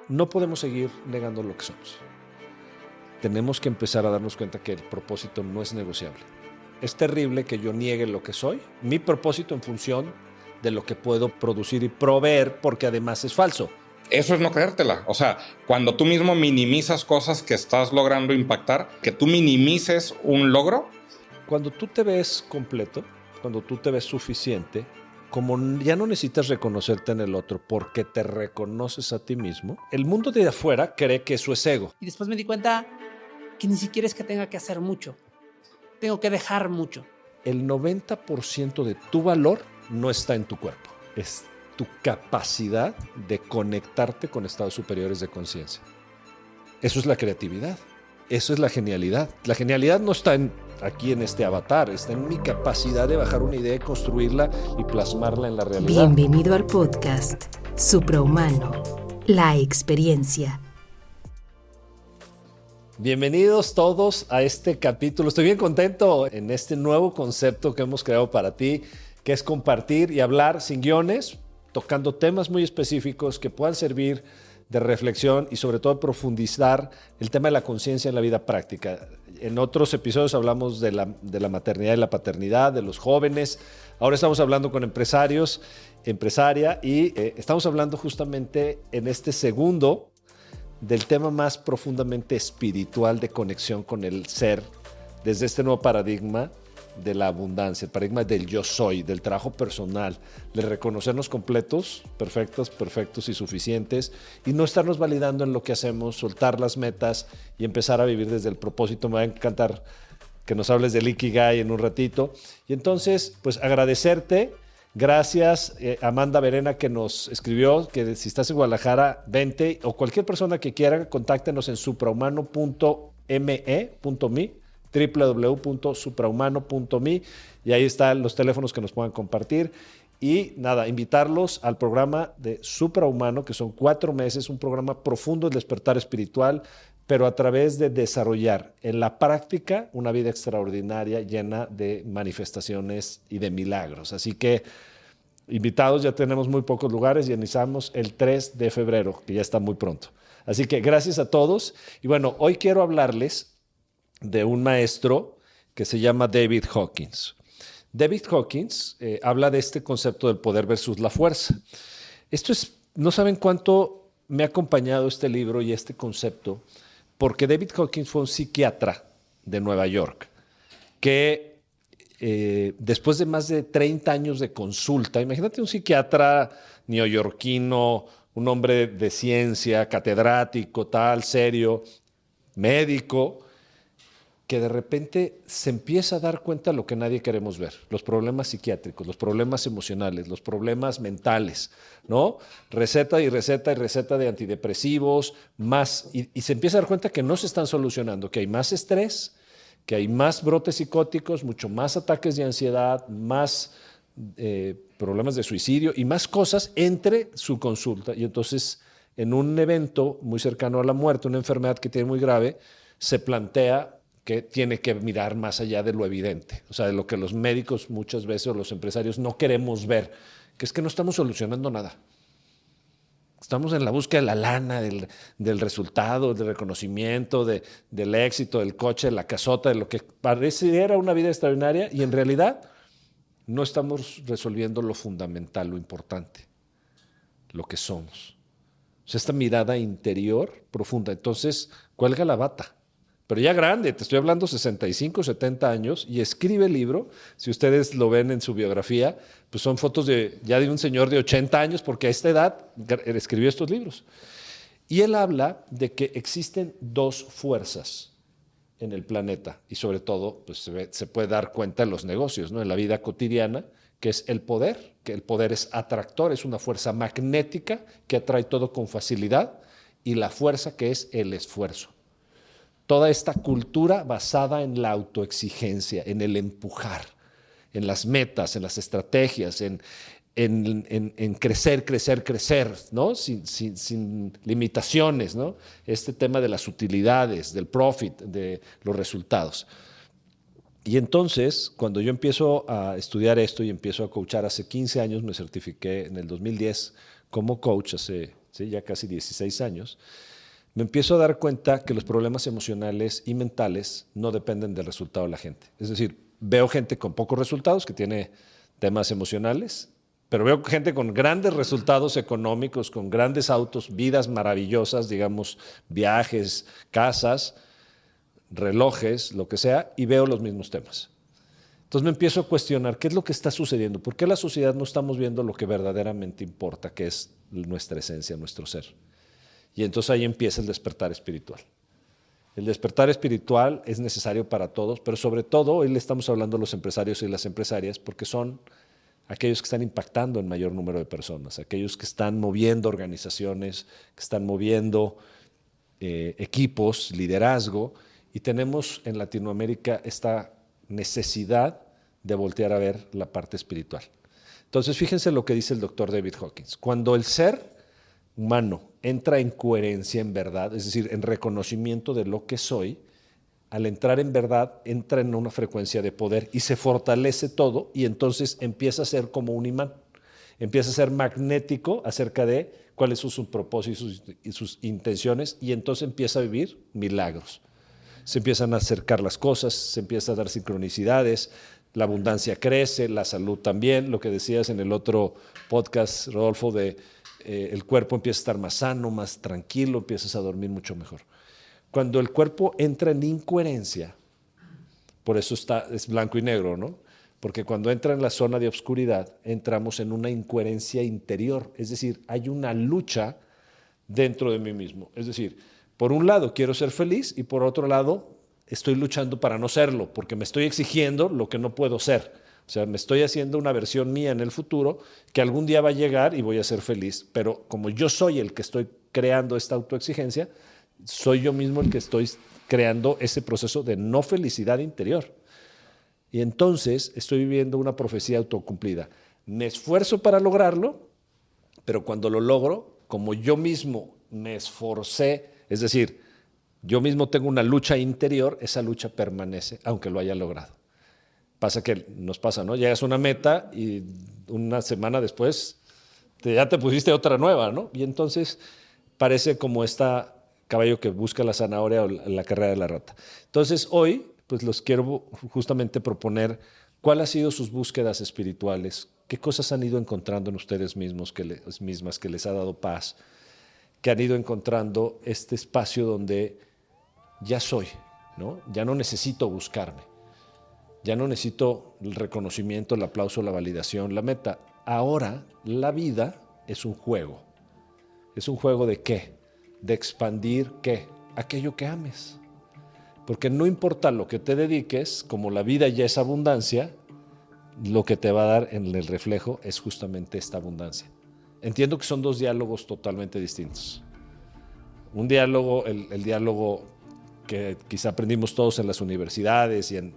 no podemos seguir negando lo que somos. Tenemos que empezar a darnos cuenta que el propósito no es negociable. Es terrible que yo niegue lo que soy, mi propósito en función de lo que puedo producir y proveer, porque además es falso. Eso es no creértela. O sea, cuando tú mismo minimizas cosas que estás logrando impactar, que tú minimices un logro. Cuando tú te ves completo, cuando tú te ves suficiente, como ya no necesitas reconocerte en el otro porque te reconoces a ti mismo, el mundo de afuera cree que eso es ego. Y después me di cuenta que ni siquiera es que tenga que hacer mucho. Tengo que dejar mucho. El 90% de tu valor no está en tu cuerpo. Es tu capacidad de conectarte con estados superiores de conciencia. Eso es la creatividad. Eso es la genialidad. La genialidad no está aquí en este avatar, está en mi capacidad de bajar una idea, construirla y plasmarla en la realidad. Bienvenido al podcast Suprahumano, la experiencia. Bienvenidos todos a este capítulo. Estoy bien contento en este nuevo concepto que hemos creado para ti, que es compartir y hablar sin guiones, tocando temas muy específicos que puedan servir de reflexión y sobre todo profundizar el tema de la conciencia en la vida práctica. En otros episodios hablamos de la maternidad y la paternidad, de los jóvenes. Ahora estamos hablando con empresarios, empresaria, y estamos hablando justamente en este segundo del tema más profundamente espiritual de conexión con el ser, desde este nuevo paradigma de la abundancia, el paradigma del yo soy, del trabajo personal, de reconocernos completos, perfectos y suficientes, y no estarnos validando en lo que hacemos, soltar las metas y empezar a vivir desde el propósito. Me va a encantar que nos hables del Ikigai en un ratito. Y entonces, pues agradecerte. Gracias, Amanda Verena, que nos escribió que si estás en Guadalajara, vente, o cualquier persona que quiera, contáctenos en suprahumano.me www.suprahumano.me, y ahí están los teléfonos que nos puedan compartir. Y nada, invitarlos al programa de Suprahumano, que son 4 meses, un programa profundo de despertar espiritual, pero a través de desarrollar en la práctica una vida extraordinaria llena de manifestaciones y de milagros. Así que invitados, ya tenemos muy pocos lugares y iniciamos el 3 de febrero, que ya está muy pronto. Así que gracias a todos. Y bueno, hoy quiero hablarles de un maestro que se llama David Hawkins. David Hawkins habla de este concepto del poder versus la fuerza. No saben cuánto me ha acompañado este libro y este concepto, porque David Hawkins fue un psiquiatra de Nueva York que después de más de 30 años de consulta, imagínate un psiquiatra neoyorquino, un hombre de ciencia, catedrático, tal, serio, médico, que de repente se empieza a dar cuenta de lo que nadie queremos ver, los problemas psiquiátricos, los problemas emocionales, los problemas mentales, ¿no? Receta de antidepresivos, y se empieza a dar cuenta que no se están solucionando, que hay más estrés, que hay más brotes psicóticos, mucho más ataques de ansiedad, más problemas de suicidio y más cosas entre su consulta. Y entonces, en un evento muy cercano a la muerte, una enfermedad que tiene muy grave, se plantea que tiene que mirar más allá de lo evidente, o sea, de lo que los médicos muchas veces o los empresarios no queremos ver, que es que no estamos solucionando nada. Estamos en la búsqueda de la lana, del resultado, del reconocimiento, del éxito, del coche, de la casota, de lo que pareciera una vida extraordinaria, y en realidad no estamos resolviendo lo fundamental, lo importante, lo que somos. O sea, esta mirada interior profunda. Entonces, cuelga la bata. Pero ya grande, te estoy hablando 65, 70 años, y escribe el libro. Si ustedes lo ven en su biografía, pues son fotos ya de un señor de 80 años, porque a esta edad escribió estos libros. Y él habla de que existen 2 fuerzas en el planeta, y sobre todo pues se puede dar cuenta en los negocios, ¿no? En la vida cotidiana, que es el poder, que el poder es atractor, es una fuerza magnética que atrae todo con facilidad, y la fuerza que es el esfuerzo. Toda esta cultura basada en la autoexigencia, en el empujar, en las metas, en las estrategias, en crecer, ¿no? Sin limitaciones, ¿no? Este tema de las utilidades, del profit, de los resultados. Y entonces, cuando yo empiezo a estudiar esto y empiezo a coachar hace 15 años, me certifiqué en el 2010 como coach, hace ¿sí? Ya casi 16 años, me empiezo a dar cuenta que los problemas emocionales y mentales no dependen del resultado de la gente. Es decir, veo gente con pocos resultados que tiene temas emocionales, pero veo gente con grandes resultados económicos, con grandes autos, vidas maravillosas, digamos, viajes, casas, relojes, lo que sea, y veo los mismos temas. Entonces me empiezo a cuestionar qué es lo que está sucediendo, por qué la sociedad no estamos viendo lo que verdaderamente importa, que es nuestra esencia, nuestro ser. Y entonces ahí empieza el despertar espiritual. El despertar espiritual es necesario para todos, pero sobre todo hoy le estamos hablando a los empresarios y las empresarias porque son aquellos que están impactando en mayor número de personas, aquellos que están moviendo organizaciones, que están moviendo equipos, liderazgo, y tenemos en Latinoamérica esta necesidad de voltear a ver la parte espiritual. Entonces, fíjense lo que dice el doctor David Hawkins. Cuando el ser humano entra en coherencia en verdad, es decir, en reconocimiento de lo que soy, al entrar en verdad, entra en una frecuencia de poder y se fortalece todo y entonces empieza a ser como un imán. Empieza a ser magnético acerca de cuáles son sus propósitos y sus intenciones y entonces empieza a vivir milagros. Se empiezan a acercar las cosas, se empieza a dar sincronicidades, la abundancia crece, la salud también, lo que decías en el otro podcast, Rodolfo, de el cuerpo empieza a estar más sano, más tranquilo, empiezas a dormir mucho mejor. Cuando el cuerpo entra en incoherencia, por eso es blanco y negro, ¿no? Porque cuando entra en la zona de oscuridad, entramos en una incoherencia interior, es decir, hay una lucha dentro de mí mismo. Es decir, por un lado quiero ser feliz y por otro lado estoy luchando para no serlo, porque me estoy exigiendo lo que no puedo ser. O sea, me estoy haciendo una versión mía en el futuro que algún día va a llegar y voy a ser feliz, pero como yo soy el que estoy creando esta autoexigencia, soy yo mismo el que estoy creando ese proceso de no felicidad interior. Y entonces estoy viviendo una profecía autocumplida. Me esfuerzo para lograrlo, pero cuando lo logro, como yo mismo me esforcé, es decir, yo mismo tengo una lucha interior, esa lucha permanece, aunque lo haya logrado. Pasa que nos pasa, ¿no? Llegas a una meta y una semana después ya te pusiste otra nueva, ¿no? Y entonces parece como caballo que busca la zanahoria o la carrera de la rata. Entonces hoy pues los quiero justamente proponer cuál han sido sus búsquedas espirituales, qué cosas han ido encontrando en ustedes mismas que les ha dado paz, que han ido encontrando este espacio donde ya soy, ¿no? Ya no necesito buscarme, ya no necesito el reconocimiento, el aplauso, la validación, la meta. Ahora la vida es un juego. ¿Es un juego de qué? De expandir ¿qué? Aquello que ames. Porque no importa lo que te dediques, como la vida ya es abundancia, lo que te va a dar en el reflejo es justamente esta abundancia. Entiendo que son dos diálogos totalmente distintos. Un diálogo, el diálogo que quizá aprendimos todos en las universidades y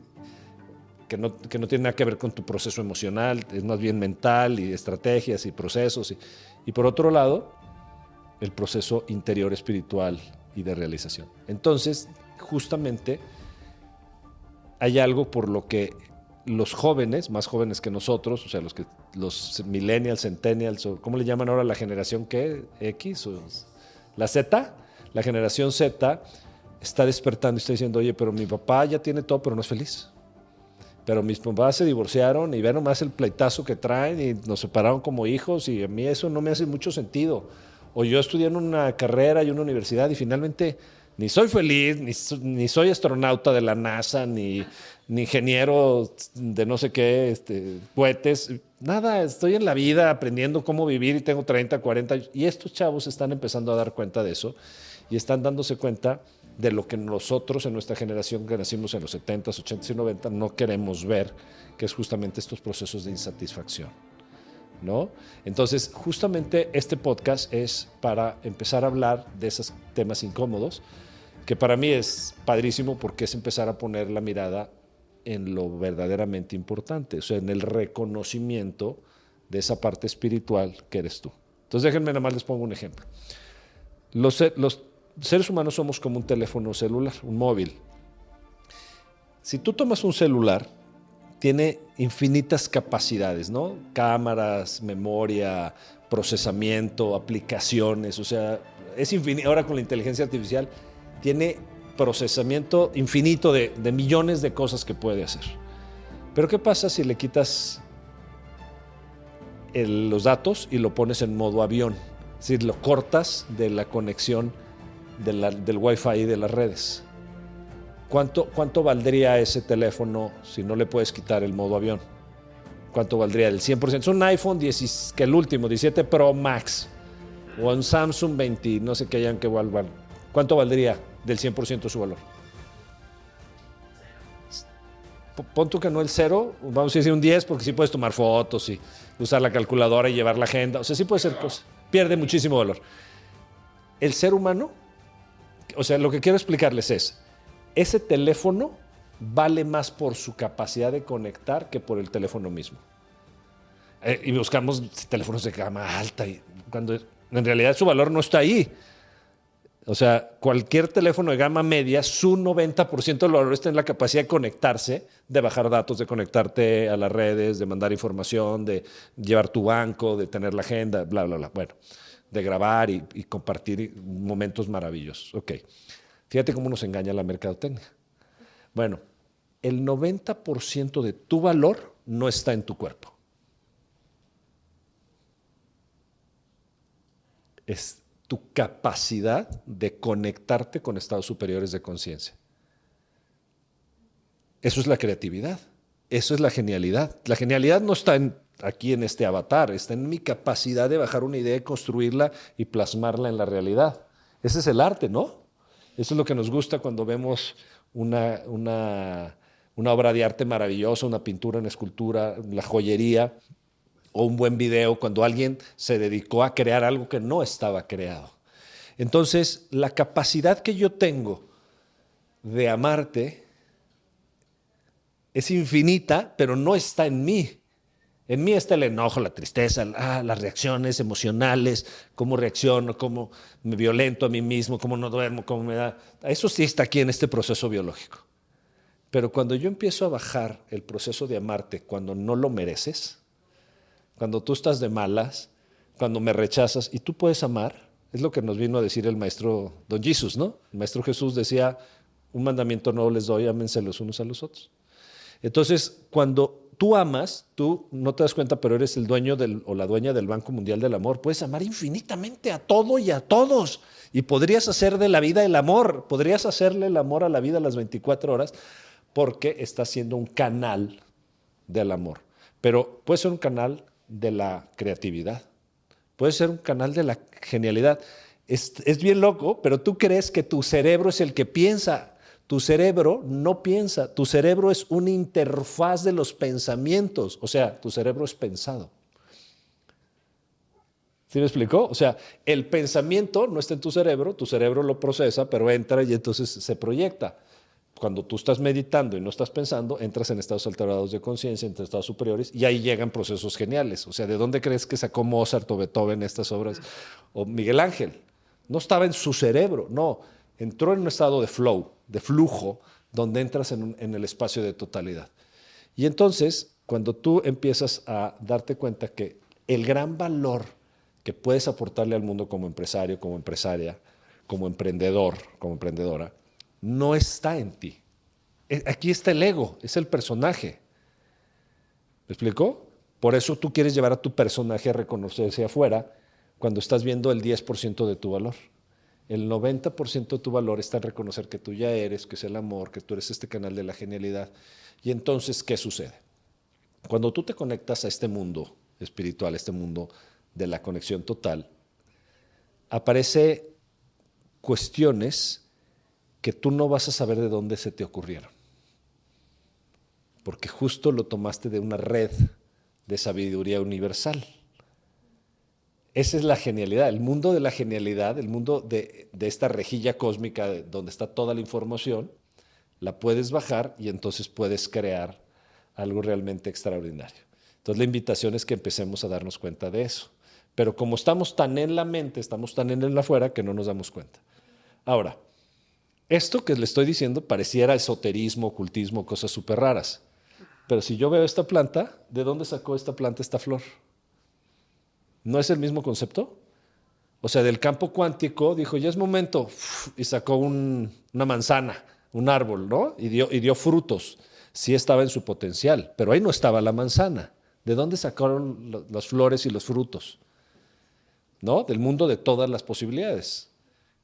que no tiene nada que ver con tu proceso emocional, es más bien mental y estrategias y procesos. Y por otro lado, el proceso interior espiritual y de realización. Entonces, justamente hay algo por lo que los jóvenes, más jóvenes que nosotros, o sea, los millennials, centennials, o ¿cómo le llaman ahora la generación qué? X, o la Z, la generación Z está despertando y está diciendo, oye, pero mi papá ya tiene todo, pero no es feliz. Pero mis papás se divorciaron y ve nomás el pleitazo que traen y nos separaron como hijos y a mí eso no me hace mucho sentido. O yo estudié en una carrera y una universidad y finalmente ni soy feliz, ni soy astronauta de la NASA, ni ingeniero de no sé qué, cohetes, nada, estoy en la vida aprendiendo cómo vivir y tengo 30, 40 años. Y estos chavos están empezando a dar cuenta de eso y están dándose cuenta de lo que nosotros en nuestra generación que nacimos en los 70s, 80s y 90s no queremos ver, que es justamente estos procesos de insatisfacción, ¿no? Entonces, justamente este podcast es para empezar a hablar de esos temas incómodos, que para mí es padrísimo porque es empezar a poner la mirada en lo verdaderamente importante, o sea, en el reconocimiento de esa parte espiritual que eres tú. Entonces, déjenme nada más les pongo un ejemplo. Los seres humanos somos como un teléfono celular, un móvil. Si tú tomas un celular, tiene infinitas capacidades, ¿no? Cámaras, memoria, procesamiento, aplicaciones, o sea, es infinito. Ahora con la inteligencia artificial tiene procesamiento infinito de millones de cosas que puede hacer. Pero ¿qué pasa si le quitas los datos y lo pones en modo avión? Es decir, lo cortas de la conexión del Wi-Fi y de las redes. ¿Cuánto valdría ese teléfono si no le puedes quitar el modo avión? ¿Cuánto valdría? El 100%. Es un iPhone que el último, 17 Pro Max, o un Samsung 20, no sé qué hayan que valgan. ¿Cuánto valdría del 100% su valor? Pon tú que no el 0, vamos a decir un 10, porque sí puedes tomar fotos y usar la calculadora y llevar la agenda. O sea, sí puede ser cosa. Pierde muchísimo valor. El ser humano, o sea, lo que quiero explicarles es, ese teléfono vale más por su capacidad de conectar que por el teléfono mismo. Y buscamos teléfonos de gama alta, cuando en realidad su valor no está ahí. O sea, cualquier teléfono de gama media, su 90% del valor está en la capacidad de conectarse, de bajar datos, de conectarte a las redes, de mandar información, de llevar tu banco, de tener la agenda, bla, bla, bla. Bueno, de grabar y compartir momentos maravillosos. Ok. Fíjate cómo nos engaña la mercadotecnia. Bueno, el 90% de tu valor no está en tu cuerpo. Es tu capacidad de conectarte con estados superiores de conciencia. Eso es la creatividad, eso es la genialidad. La genialidad no está aquí en este avatar, está en mi capacidad de bajar una idea, construirla y plasmarla en la realidad. Ese es el arte, ¿no? Eso es lo que nos gusta cuando vemos una obra de arte maravillosa, una pintura, una escultura, la joyería, o un buen video, cuando alguien se dedicó a crear algo que no estaba creado. Entonces, la capacidad que yo tengo de amarte es infinita, pero no está en mí. En mí está el enojo, la tristeza, las reacciones emocionales, cómo reacciono, cómo me violento a mí mismo, cómo no duermo, cómo me da. Eso sí está aquí en este proceso biológico. Pero cuando yo empiezo a bajar el proceso de amarte cuando no lo mereces, cuando tú estás de malas, cuando me rechazas y tú puedes amar, es lo que nos vino a decir el maestro Don Jesús, ¿no? El maestro Jesús decía, un mandamiento nuevo les doy, ámense los unos a los otros. Entonces, cuando tú amas, tú no te das cuenta, pero eres el dueño o la dueña del Banco Mundial del Amor. Puedes amar infinitamente a todo y a todos. Y podrías hacer de la vida el amor. Podrías hacerle el amor a la vida a las 24 horas porque estás siendo un canal del amor. Pero puede ser un canal de la creatividad. Puede ser un canal de la genialidad. Es bien loco, pero tú crees que tu cerebro es el que piensa. Tu cerebro no piensa, tu cerebro es una interfaz de los pensamientos, o sea, tu cerebro es pensado. ¿Sí me explicó? O sea, el pensamiento no está en tu cerebro lo procesa, pero entra y entonces se proyecta. Cuando tú estás meditando y no estás pensando, entras en estados alterados de conciencia, en estados superiores, y ahí llegan procesos geniales. O sea, ¿de dónde crees que sacó Mozart o Beethoven estas obras? O Miguel Ángel. No estaba en su cerebro, no. Entró en un estado de flow, de flujo, donde entras en el espacio de totalidad. Y entonces, cuando tú empiezas a darte cuenta que el gran valor que puedes aportarle al mundo como empresario, como empresaria, como emprendedor, como emprendedora, no está en ti. Aquí está el ego, es el personaje. ¿Me explicó? Por eso tú quieres llevar a tu personaje a reconocerse afuera cuando estás viendo el 10% de tu valor. El 90% de tu valor está en reconocer que tú ya eres, que es el amor, que tú eres este canal de la genialidad. Y entonces, ¿qué sucede? Cuando tú te conectas a este mundo espiritual, este mundo de la conexión total, aparecen cuestiones que tú no vas a saber de dónde se te ocurrieron. Porque justo lo tomaste de una red de sabiduría universal. Esa es la genialidad, el mundo de la genialidad, el mundo de esta rejilla cósmica donde está toda la información, la puedes bajar y entonces puedes crear algo realmente extraordinario. Entonces la invitación es que empecemos a darnos cuenta de eso. Pero como estamos tan en la mente, estamos tan en el afuera que no nos damos cuenta. Ahora, esto que le estoy diciendo pareciera esoterismo, ocultismo, cosas súper raras. Pero si yo veo esta planta, ¿de dónde sacó esta planta esta flor? ¿No es el mismo concepto? O sea, del campo cuántico dijo, ya es momento, y sacó una manzana, un árbol, ¿no? Y dio frutos. Sí estaba en su potencial, pero ahí no estaba la manzana. ¿De dónde sacaron las flores y los frutos? ¿No? Del mundo de todas las posibilidades.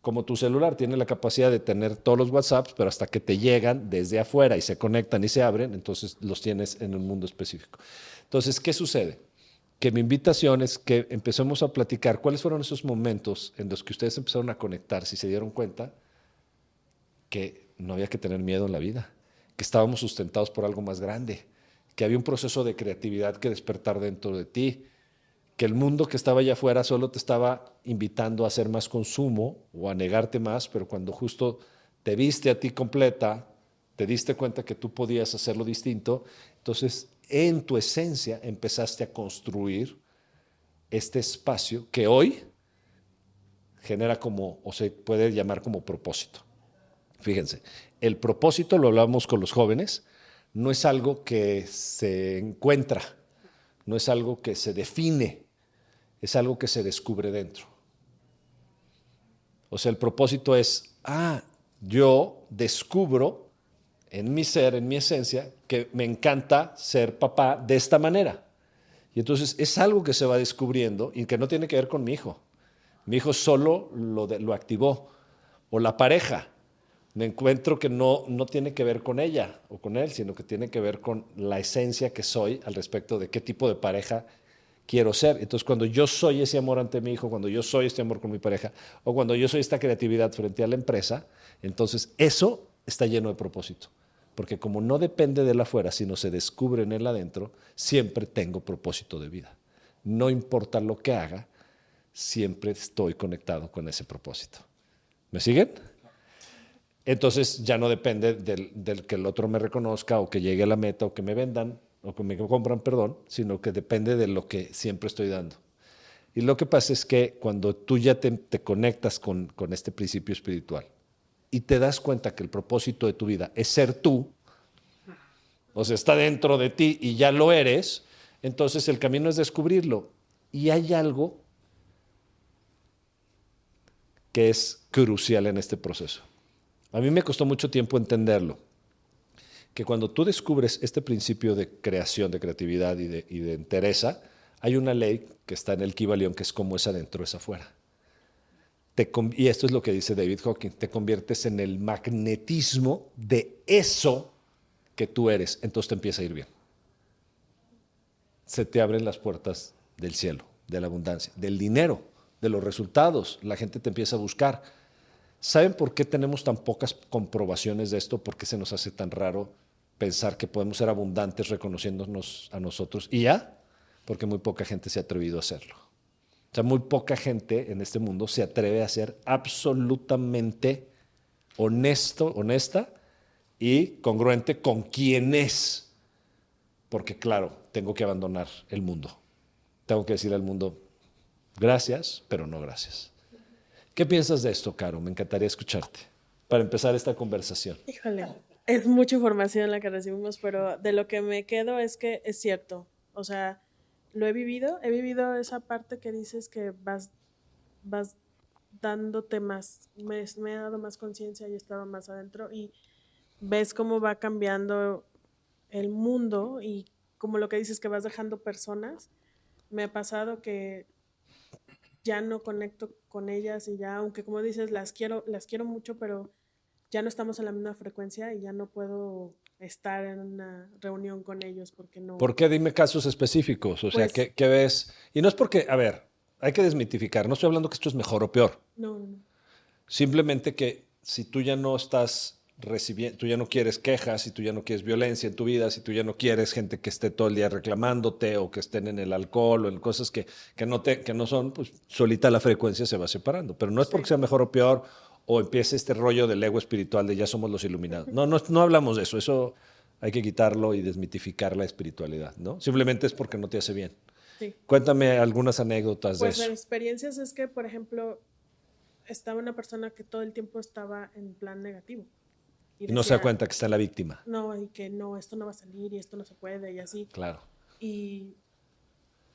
Como tu celular tiene la capacidad de tener todos los WhatsApps, pero hasta que te llegan desde afuera y se conectan y se abren, entonces los tienes en un mundo específico. Entonces, ¿qué sucede? Que mi invitación es que empecemos a platicar cuáles fueron esos momentos en los que ustedes empezaron a conectarse y se dieron cuenta que no había que tener miedo en la vida, que estábamos sustentados por algo más grande, que había un proceso de creatividad que despertar dentro de ti, que el mundo que estaba allá afuera solo te estaba invitando a hacer más consumo o a negarte más, pero cuando justo te viste a ti completa, te diste cuenta que tú podías hacerlo distinto, entonces en tu esencia empezaste a construir este espacio que hoy genera como, o se puede llamar como propósito. Fíjense, el propósito, lo hablamos con los jóvenes, no es algo que se encuentra, no es algo que se define, es algo que se descubre dentro. O sea, el propósito es, yo descubro en mi ser, en mi esencia, que me encanta ser papá de esta manera. Y entonces es algo que se va descubriendo y que no tiene que ver con mi hijo. Mi hijo solo lo activó. O la pareja. Me encuentro que no tiene que ver con ella o con él, sino que tiene que ver con la esencia que soy al respecto de qué tipo de pareja quiero ser. Entonces, cuando yo soy ese amor ante mi hijo, cuando yo soy este amor con mi pareja, o cuando yo soy esta creatividad frente a la empresa, entonces eso está lleno de propósito. Porque como no depende del afuera, sino se descubre en el adentro, siempre tengo propósito de vida. No importa lo que haga, siempre estoy conectado con ese propósito. ¿Me siguen? Entonces ya no depende del que el otro me reconozca o que llegue a la meta o que me vendan o que me compran, perdón, sino que depende de lo que siempre estoy dando. Y lo que pasa es que cuando tú ya te conectas con este principio espiritual y te das cuenta que el propósito de tu vida es ser tú, o sea, está dentro de ti y ya lo eres, entonces el camino es descubrirlo. Y hay algo que es crucial en este proceso. A mí me costó mucho tiempo entenderlo, que cuando tú descubres este principio de creación, de creatividad y de entereza, hay una ley que está en el Kybalión, que es como es adentro, es afuera. Y esto es lo que dice David Hawking, te conviertes en el magnetismo de eso que tú eres, entonces te empieza a ir bien. Se te abren las puertas del cielo, de la abundancia, del dinero, de los resultados, la gente te empieza a buscar. ¿Saben por qué tenemos tan pocas comprobaciones de esto? ¿Por qué se nos hace tan raro pensar que podemos ser abundantes reconociéndonos a nosotros? Y ya, porque muy poca gente se ha atrevido a hacerlo. O sea, muy poca gente en este mundo se atreve a ser absolutamente honesta y congruente con quién es. Porque claro, tengo que abandonar el mundo. Tengo que decirle al mundo, gracias, pero no gracias. ¿Qué piensas de esto, Caro? Me encantaría escucharte para empezar esta conversación. Híjole, es mucha información la que recibimos, pero de lo que me quedo es que es cierto. O sea, lo he vivido esa parte que dices que vas dándote más, me he dado más conciencia y he estado más adentro y ves cómo va cambiando el mundo y como lo que dices que vas dejando personas. Me ha pasado que ya no conecto con ellas y ya, aunque como dices, las quiero mucho, pero ya no estamos en la misma frecuencia y ya no puedo estar en una reunión con ellos porque no. ¿Por qué? Dime casos específicos. O sea, Pues, ¿qué ves? Y no es porque, a ver, hay que desmitificar. No estoy hablando que esto es mejor o peor. No. Simplemente que si tú ya no estás recibiendo, tú ya no quieres quejas, si tú ya no quieres violencia en tu vida, si tú ya no quieres gente que esté todo el día reclamándote o que estén en el alcohol o en cosas que no son, pues solita la frecuencia se va separando. Pero no es porque sea mejor o peor o empiece este rollo del ego espiritual de ya somos los iluminados. No hablamos de eso. Eso hay que quitarlo y desmitificar la espiritualidad, ¿no? Simplemente es porque no te hace bien. Sí. Cuéntame algunas anécdotas de eso. Pues en experiencias es que, por ejemplo, estaba una persona que todo el tiempo estaba en plan negativo. Y no se da cuenta que está la víctima. No, y que no, esto no va a salir y esto no se puede y así. Claro. Y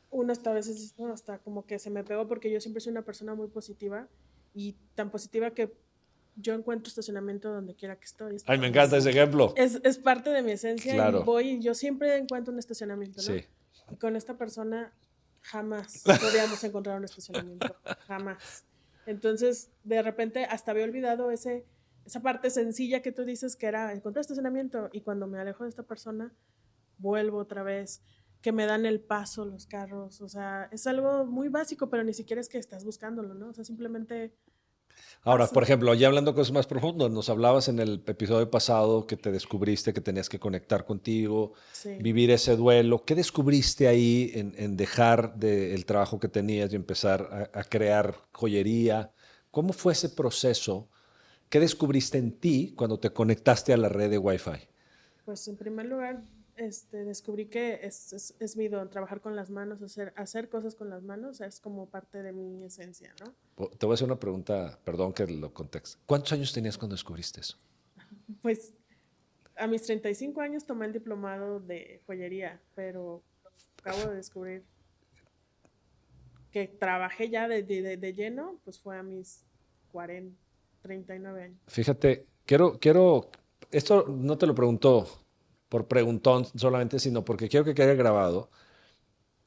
uno hasta a veces, ¿no? Hasta como que se me pegó porque yo siempre soy una persona muy positiva y tan positiva que yo encuentro estacionamiento donde quiera que estoy. Ay, me encanta ese ejemplo. Es parte de mi esencia Claro. y voy y yo siempre encuentro un estacionamiento, ¿no? Sí. Y con esta persona jamás podíamos encontrar un estacionamiento, jamás. Entonces, de repente, hasta había olvidado esa parte sencilla que tú dices que era encontrar estacionamiento y cuando me alejo de esta persona, vuelvo otra vez, que me dan el paso los carros, o sea, es algo muy básico, pero ni siquiera es que estás buscándolo, ¿no? O sea, simplemente... Ahora, pasa. por ejemplo, ya hablando de cosas más profundas, nos hablabas en el episodio pasado que te descubriste que tenías que conectar contigo, Sí. vivir ese duelo. ¿Qué descubriste ahí en dejar el trabajo que tenías y empezar a crear joyería? ¿Cómo fue ese proceso? ¿Qué descubriste en ti cuando te conectaste a la red de Wi-Fi? Pues en primer lugar, descubrí que es mi don, trabajar con las manos, hacer cosas con las manos, es como parte de mi esencia, ¿no? Te voy a hacer una pregunta, perdón que lo contexte. ¿Cuántos años tenías cuando descubriste eso? Pues a mis 35 años tomé el diplomado de joyería, pero acabo de descubrir que trabajé ya de lleno, pues fue a mis 39 años. Fíjate, quiero, esto no te lo pregunto por preguntón solamente, sino porque quiero que quede grabado.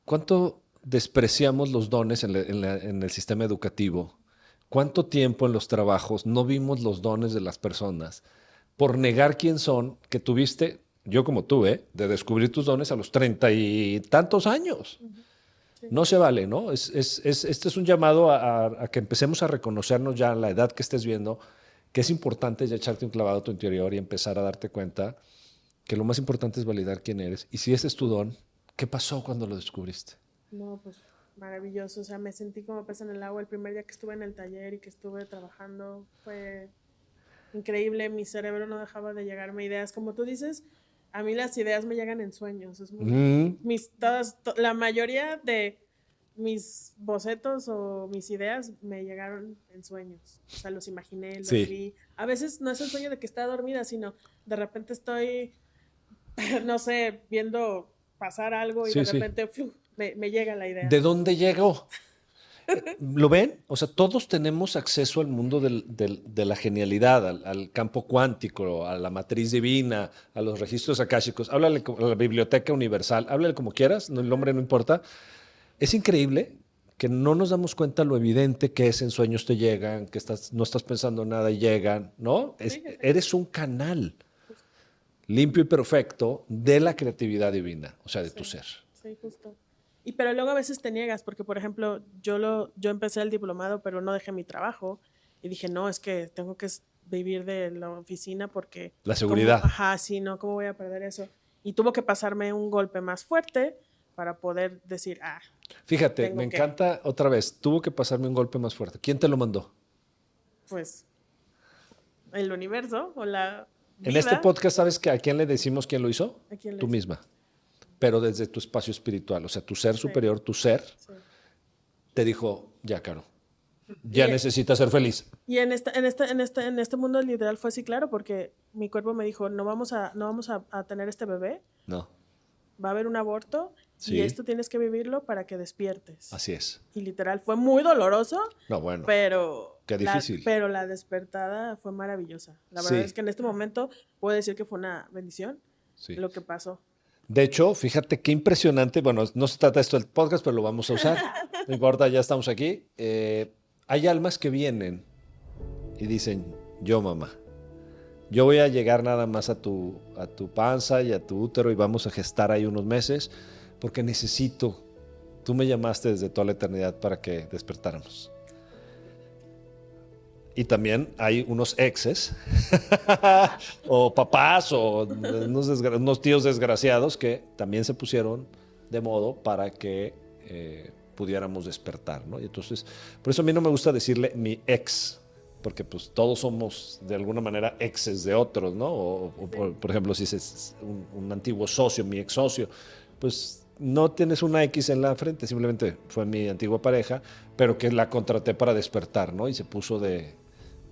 ¿Cuánto despreciamos los dones en el sistema educativo? ¿Cuánto tiempo en los trabajos no vimos los dones de las personas por negar quién son que tuviste, yo como tú, de descubrir tus dones a los 30 y tantos años? Sí. No se vale, ¿no? Este es un llamado a que empecemos a reconocernos ya a la edad que estés viendo, que es importante ya echarte un clavado a tu interior y empezar a darte cuenta que lo más importante es validar quién eres. Y si ese es tu don, ¿qué pasó cuando lo descubriste? No, pues maravilloso, o sea, me sentí como pez en el agua el primer día que estuve en el taller y que estuve trabajando, fue increíble, mi cerebro no dejaba de llegarme ideas, como tú dices, a mí las ideas me llegan en sueños, es muy, la mayoría de mis bocetos o mis ideas me llegaron en sueños, o sea, los imaginé, los vi, a veces no es el sueño de que está dormida, sino de repente estoy, no sé, viendo pasar algo y de repente me llega la idea. ¿De dónde llegó? ¿Lo ven? O sea, todos tenemos acceso al mundo de la genialidad, al campo cuántico, a la matriz divina, a los registros akáshicos. Háblale a la biblioteca universal, háblale como quieras, el nombre no importa. Es increíble que no nos damos cuenta lo evidente que es en sueños te llegan, que no estás pensando nada y llegan, ¿no? Eres un canal limpio y perfecto de la creatividad divina, o sea, de tu ser. Sí, justo. Pero luego a veces te niegas, porque por ejemplo, yo empecé el diplomado, pero no dejé mi trabajo y dije, no, es que tengo que vivir de la oficina porque... La seguridad. Sí, no, ¿cómo voy a perder eso? Y tuvo que pasarme un golpe más fuerte para poder decir, Fíjate, me encanta otra vez, tuvo que pasarme un golpe más fuerte. ¿Quién te lo mandó? Pues, el universo o la vida. En este podcast, ¿sabes a quién le decimos quién lo hizo? ¿A quién le Tú hizo? misma. Pero desde tu espacio espiritual, o sea, tu ser superior, tu ser, te dijo, ya, Caro, ya necesitas ser feliz. Y en este mundo literal fue así, claro, porque mi cuerpo me dijo, no vamos a tener este bebé. No. Va a haber un aborto y esto tienes que vivirlo para que despiertes. Así es. Y literal, fue muy doloroso. No, bueno. Pero qué difícil. Pero la despertada fue maravillosa. La verdad es que en este momento puedo decir que fue una bendición lo que pasó. De hecho, fíjate qué impresionante. Bueno, no se trata esto del podcast, pero lo vamos a usar. No importa, ya estamos aquí. Hay almas que vienen y dicen, yo mamá, yo voy a llegar nada más a tu panza y a tu útero y vamos a gestar ahí unos meses porque necesito, tú me llamaste desde toda la eternidad para que despertáramos. Y también hay unos exes o papás o unos tíos desgraciados que también se pusieron de modo para que pudiéramos despertar, ¿no? Y entonces, por eso a mí no me gusta decirle mi ex, porque pues todos somos de alguna manera exes de otros, ¿no? O por ejemplo, si es un antiguo socio, mi ex socio, pues no tienes una X en la frente, simplemente fue mi antigua pareja, pero que la contraté para despertar, ¿no? Y se puso de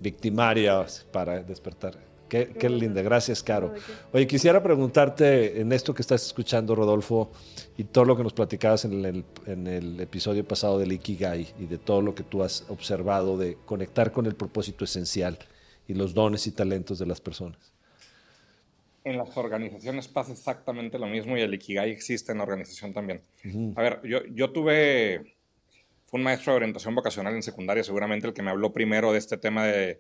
victimaria para despertar. Qué linda, gracias, Caro. No, ¿de qué? Oye, quisiera preguntarte en esto que estás escuchando, Rodolfo, y todo lo que nos platicabas en el episodio pasado del Ikigai y de todo lo que tú has observado de conectar con el propósito esencial y los dones y talentos de las personas. En las organizaciones pasa exactamente lo mismo y el Ikigai existe en la organización también. A ver, fue un maestro de orientación vocacional en secundaria, seguramente el que me habló primero de este tema de,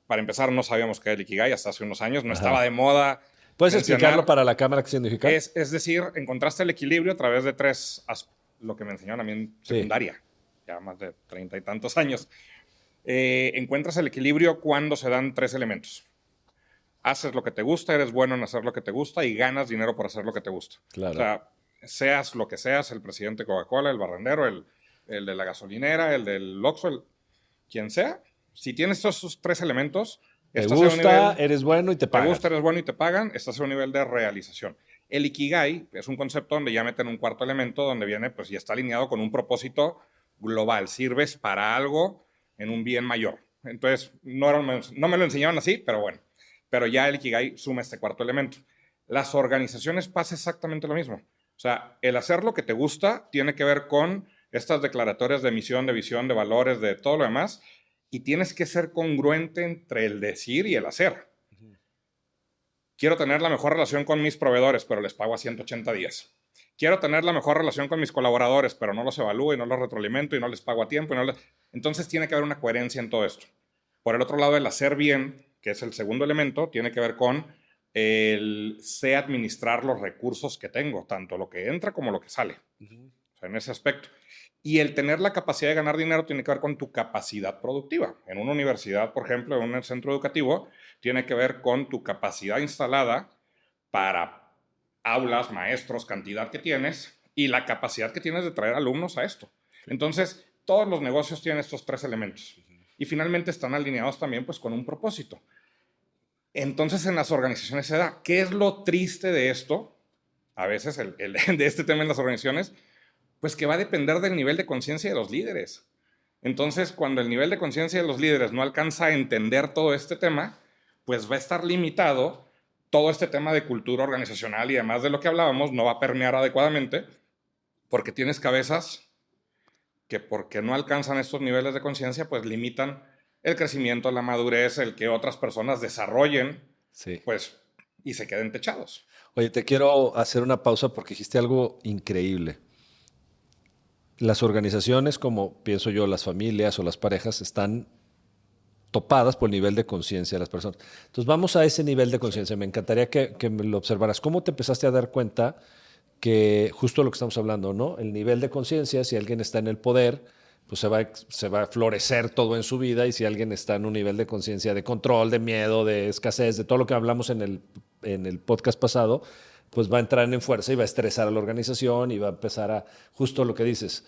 para empezar, no sabíamos qué era el Ikigai hasta hace unos años, no estaba de moda. ¿Puedes mencionar. explicarlo para la cámara qué significa? Es decir, encontraste el equilibrio a través de lo que me enseñaron a mí en secundaria, ya más de 30 y tantos años. Encuentras el equilibrio cuando se dan 3 elementos. Haces lo que te gusta, eres bueno en hacer lo que te gusta y ganas dinero por hacer lo que te gusta. Claro. O sea, seas lo que seas, el presidente de Coca-Cola, el barrendero, el de la gasolinera, el del Oxxo, quien sea, si tienes esos 3 elementos, Te gusta, eres bueno y te pagan. Te gusta, eres bueno y te pagan, estás en un nivel de realización. El Ikigai es un concepto donde ya meten un cuarto elemento, donde viene, pues, y está alineado con un propósito global. Sirves para algo en un bien mayor. Entonces, no me lo enseñaban así, pero bueno. Pero ya el Ikigai suma este cuarto elemento. Las organizaciones pasa exactamente lo mismo. O sea, el hacer lo que te gusta tiene que ver con estas declaratorias de misión, de visión, de valores, de todo lo demás, y tienes que ser congruente entre el decir y el hacer. Quiero tener la mejor relación con mis proveedores, pero les pago a 180 días. Quiero tener la mejor relación con mis colaboradores, pero no los evalúo y no los retroalimento y no les pago a tiempo. Entonces tiene que haber una coherencia en todo esto. Por el otro lado, el hacer bien, que es el segundo elemento, tiene que ver con el sé administrar los recursos que tengo, tanto lo que entra como lo que sale. O sea, en ese aspecto. Y el tener la capacidad de ganar dinero tiene que ver con tu capacidad productiva. En una universidad, por ejemplo, en un centro educativo, tiene que ver con tu capacidad instalada para aulas, maestros, cantidad que tienes y la capacidad que tienes de traer alumnos a esto. Entonces, todos los negocios tienen estos 3 elementos. Y finalmente están alineados también, pues, con un propósito. Entonces, en las organizaciones se da. ¿Qué es lo triste de esto? A veces, de este tema en las organizaciones, pues que va a depender del nivel de conciencia de los líderes. Entonces, cuando el nivel de conciencia de los líderes no alcanza a entender todo este tema, pues va a estar limitado todo este tema de cultura organizacional y además de lo que hablábamos, no va a permear adecuadamente porque tienes cabezas que porque no alcanzan estos niveles de conciencia, pues limitan el crecimiento, la madurez, el que otras personas desarrollen, pues, y se queden techados. Oye, te quiero hacer una pausa porque dijiste algo increíble. Las organizaciones, como pienso yo, las familias o las parejas, están topadas por el nivel de conciencia de las personas. Entonces, vamos a ese nivel de conciencia. Me encantaría que me lo observaras. ¿Cómo te empezaste a dar cuenta que justo lo que estamos hablando, ¿no? El nivel de conciencia, si alguien está en el poder, pues se va a florecer todo en su vida, y si alguien está en un nivel de conciencia de control, de miedo, de escasez, de todo lo que hablamos en el podcast pasado, pues va a entrar en fuerza y va a estresar a la organización y va a empezar a, justo lo que dices,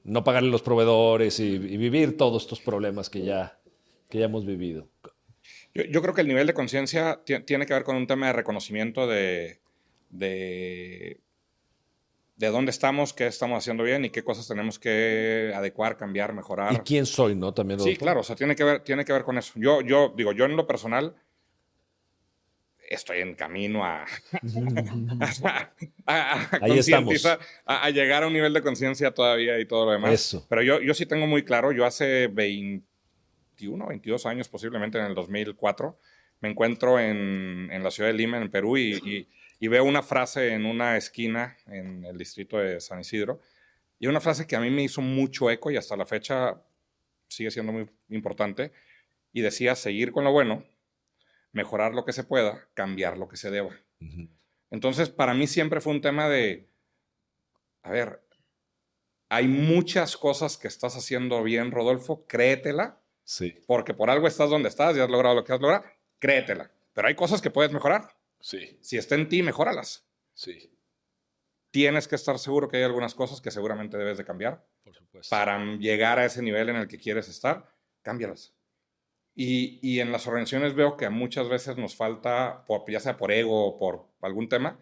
no pagarle a los proveedores y vivir todos estos problemas que ya hemos vivido. Yo creo que el nivel de conciencia tiene que ver con un tema de reconocimiento de dónde estamos, qué estamos haciendo bien y qué cosas tenemos que adecuar, cambiar, mejorar. ¿Y quién soy, no? También. Sí, claro, o sea, tiene que ver con eso. Yo en lo personal estoy en camino a concientizar, a llegar a un nivel de conciencia todavía y todo lo demás. Eso. Pero yo sí tengo muy claro, yo hace 21, 22 años, posiblemente en el 2004, me encuentro en la ciudad de Lima, en Perú, y veo una frase en una esquina en el distrito de San Isidro, y una frase que a mí me hizo mucho eco y hasta la fecha sigue siendo muy importante, y decía: seguir con lo bueno, mejorar lo que se pueda, cambiar lo que se deba. Entonces, para mí siempre fue un tema de, a ver, hay muchas cosas que estás haciendo bien, Rodolfo, créetela, porque por algo estás donde estás y has logrado lo que has logrado, créetela. Pero hay cosas que puedes mejorar. Si está en ti, mejóralas. Tienes que estar seguro que hay algunas cosas que seguramente debes de cambiar. Por supuesto. Para llegar a ese nivel en el que quieres estar, cámbialas. Y en las organizaciones veo que muchas veces nos falta, ya sea por ego o por algún tema,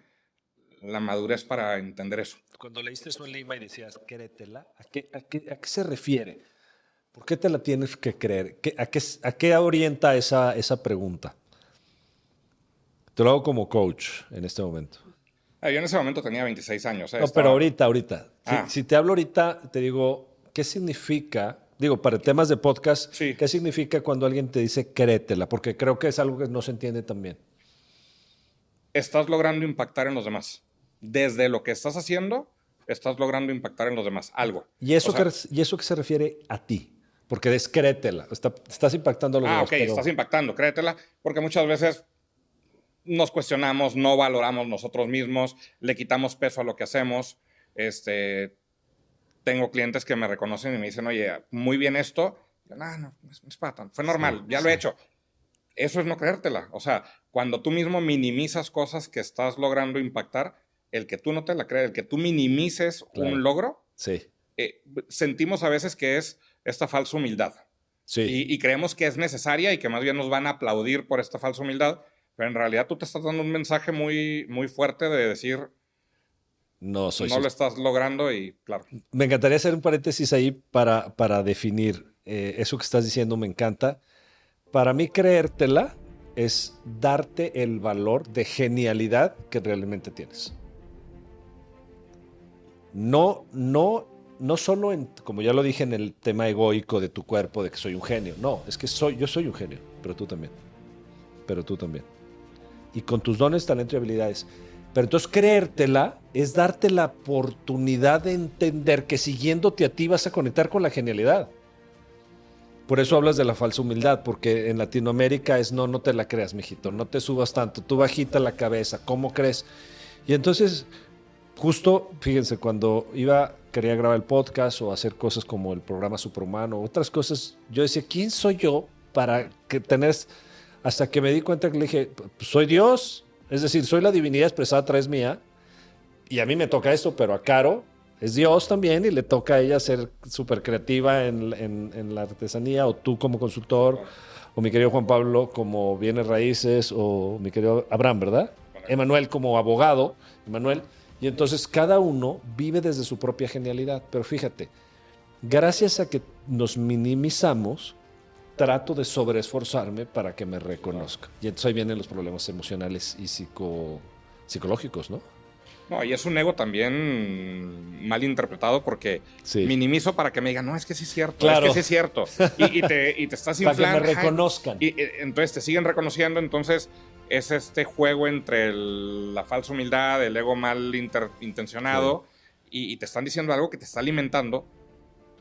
la madurez para entender eso. Cuando leíste eso en Lima y decías, créetela, ¿a qué se refiere? ¿Por qué te la tienes que creer? ¿A qué orienta esa pregunta? Te lo hago como coach en este momento. Yo en ese momento tenía 26 años. No, pero ahorita. Ah. Si te hablo ahorita, te digo, ¿qué significa? Digo, para temas de podcast, Sí. ¿qué significa cuando alguien te dice créetela? Porque creo que es algo que no se entiende tan bien. Estás logrando impactar en los demás. Desde lo que estás haciendo, estás logrando impactar en los demás. Algo. ¿Y eso, O sea, ¿y eso que se refiere a ti? Porque es créetela. Estás impactando a los demás. ok, estás impactando, créetela, porque muchas veces nos cuestionamos, no valoramos nosotros mismos, le quitamos peso a lo que hacemos. Tengo clientes que me reconocen y me dicen, oye, muy bien esto. Yo, no es para tanto. Fue normal, Sí, ya lo he hecho. Eso es no creértela. O sea, cuando tú mismo minimizas cosas que estás logrando impactar, el que tú no te la creas, el que tú minimices Claro. un logro, Sí, sentimos a veces que es esta falsa humildad. sí. Y creemos que es necesaria y que más bien nos van a aplaudir por esta falsa humildad, pero en realidad tú te estás dando un mensaje muy, muy fuerte de decir, No soy no lo estás logrando y claro. Me encantaría hacer un paréntesis ahí para definir eso que estás diciendo, me encanta. Para mí creértela es darte el valor de genialidad que realmente tienes. No solo como ya lo dije en el tema egoico de tu cuerpo, de que soy un genio. No, es que yo soy un genio, pero tú también. Y con tus dones, talento y habilidades. Pero entonces creértela es darte la oportunidad de entender que siguiéndote a ti vas a conectar con la genialidad. Por eso hablas de la falsa humildad, porque en Latinoamérica es no te la creas, mijito, no te subas tanto, tú bajita la cabeza, ¿cómo crees? Y entonces, justo, fíjense, cuando quería grabar el podcast o hacer cosas como el programa Superhumano, otras cosas, yo decía, ¿quién soy yo para tener? Hasta que me di cuenta que le dije, pues soy Dios, es decir, soy la divinidad expresada a través mía, y a mí me toca esto, pero a Caro es Dios también y le toca a ella ser súper creativa en la artesanía, o tú como consultor, o mi querido Juan Pablo como bienes raíces, o mi querido Abraham, ¿verdad? Emanuel como abogado, y entonces cada uno vive desde su propia genialidad. Pero fíjate, gracias a que nos minimizamos, trato de sobreesforzarme para que me reconozca. Y entonces ahí vienen los problemas emocionales y psicológicos, ¿no? No, y es un ego también mal interpretado porque Sí. minimizo para que me digan, no, es que sí es cierto, Claro. es que sí es cierto. Y te estás Para que inflando. me reconozcan. Y entonces te siguen reconociendo, entonces es este juego entre la falsa humildad, el ego mal intencionado, y te están diciendo algo que te está alimentando,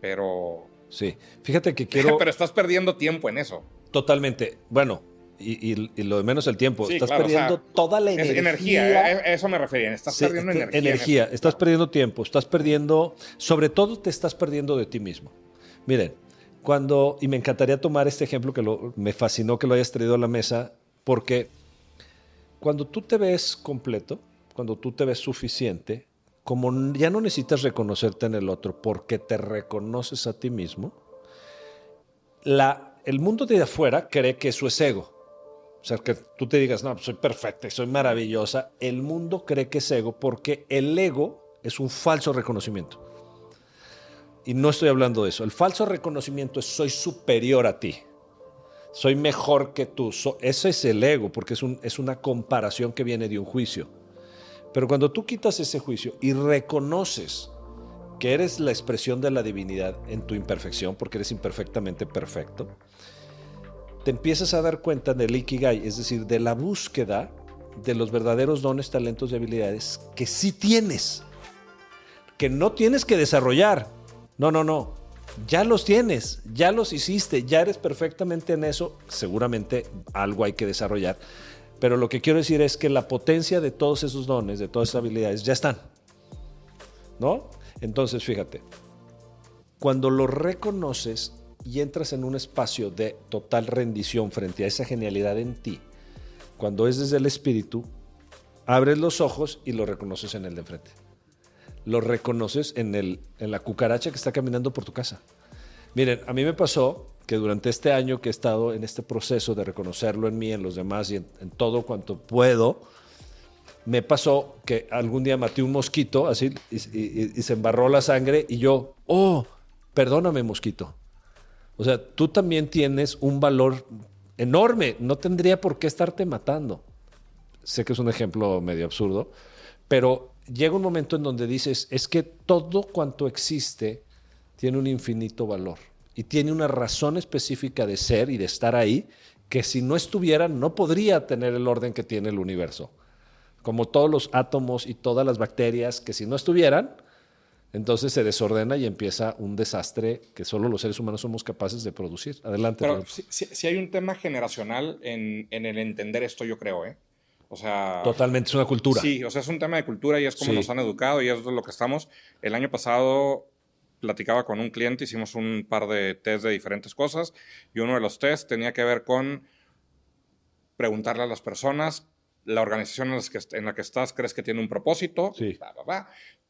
pero... Sí, fíjate que quiero... pero estás perdiendo tiempo en eso. Totalmente. Bueno, y lo de menos el tiempo. Sí, Estás claro, perdiendo toda la Es energía. energía, a eso me refería. Estás Sí, perdiendo energía. Estás perdiendo tiempo, estás perdiendo... Sobre todo te estás perdiendo de ti mismo. Miren, y me encantaría tomar este ejemplo me fascinó que lo hayas traído a la mesa, porque cuando tú te ves completo, cuando tú te ves suficiente, como ya no necesitas reconocerte en el otro porque te reconoces a ti mismo, el mundo de afuera cree que eso es ego. O sea, que tú te digas, no, soy perfecta, soy maravillosa. El mundo cree que es ego porque el ego es un falso reconocimiento. Y no estoy hablando de eso. El falso reconocimiento es soy superior a ti. Soy mejor que tú. Eso es el ego, porque es una comparación que viene de un juicio. Pero cuando tú quitas ese juicio y reconoces que eres la expresión de la divinidad en tu imperfección, porque eres imperfectamente perfecto, te empiezas a dar cuenta del Ikigai, es decir, de la búsqueda de los verdaderos dones, talentos y habilidades que sí tienes, que no tienes que desarrollar. No. Ya los tienes, ya los hiciste, ya eres perfectamente en eso. Seguramente algo hay que desarrollar. Pero lo que quiero decir es que la potencia de todos esos dones, de todas esas habilidades, ya están, ¿no? Entonces, fíjate, cuando lo reconoces y entras en un espacio de total rendición frente a esa genialidad en ti, cuando es desde el espíritu, abres los ojos y lo reconoces en el de enfrente. Lo reconoces en la cucaracha que está caminando por tu casa. Miren, a mí me pasó que durante este año que he estado en este proceso de reconocerlo en mí, en los demás y en todo cuanto puedo, me pasó que algún día maté un mosquito así y se embarró la sangre y yo, perdóname, mosquito. O sea, tú también tienes un valor enorme, no tendría por qué estarte matando. sé que es un ejemplo medio absurdo, pero llega un momento en donde dices, es que todo cuanto existe tiene un infinito valor y tiene una razón específica de ser y de estar ahí, que si no estuviera no podría tener el orden que tiene el universo. Como todos los átomos y todas las bacterias, que si no estuvieran, entonces se desordena y empieza un desastre que solo los seres humanos somos capaces de producir. Adelante. Pero sí hay un tema generacional en el entender esto, yo creo, ¿eh? O sea... Totalmente, es una cultura. Sí, o sea, es un tema de cultura y es como Sí. nos han educado y es de lo que estamos. El año pasado platicaba con un cliente, hicimos un par de test de diferentes cosas y uno de los test tenía que ver con preguntarle a las personas, la organización en la que estás, ¿crees que tiene un propósito? Sí.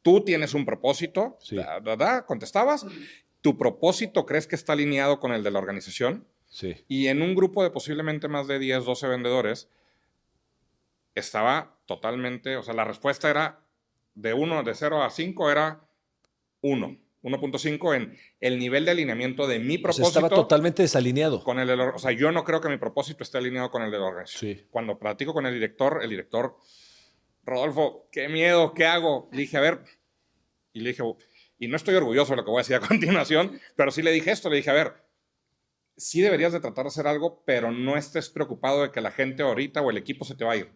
Tú tienes un propósito, Sí. contestabas. ¿Tu propósito crees que está alineado con el de la organización? Sí. Y en un grupo de posiblemente más de 10, 12 vendedores, estaba totalmente, o sea, la respuesta era de 0 a 5 era 1. 1.5 en el nivel de alineamiento de mi O sea, propósito. estaba totalmente desalineado. Con el de o sea, yo no creo que mi propósito esté alineado con el de la organización. Sí. Cuando platico con el director, Rodolfo, qué miedo, ¿qué hago? Le dije, a ver, y le dije, y no estoy orgulloso de lo que voy a decir a continuación, pero sí le dije esto, le dije, a ver, sí deberías de tratar de hacer algo, pero no estés preocupado de que la gente ahorita o el equipo se te va a ir,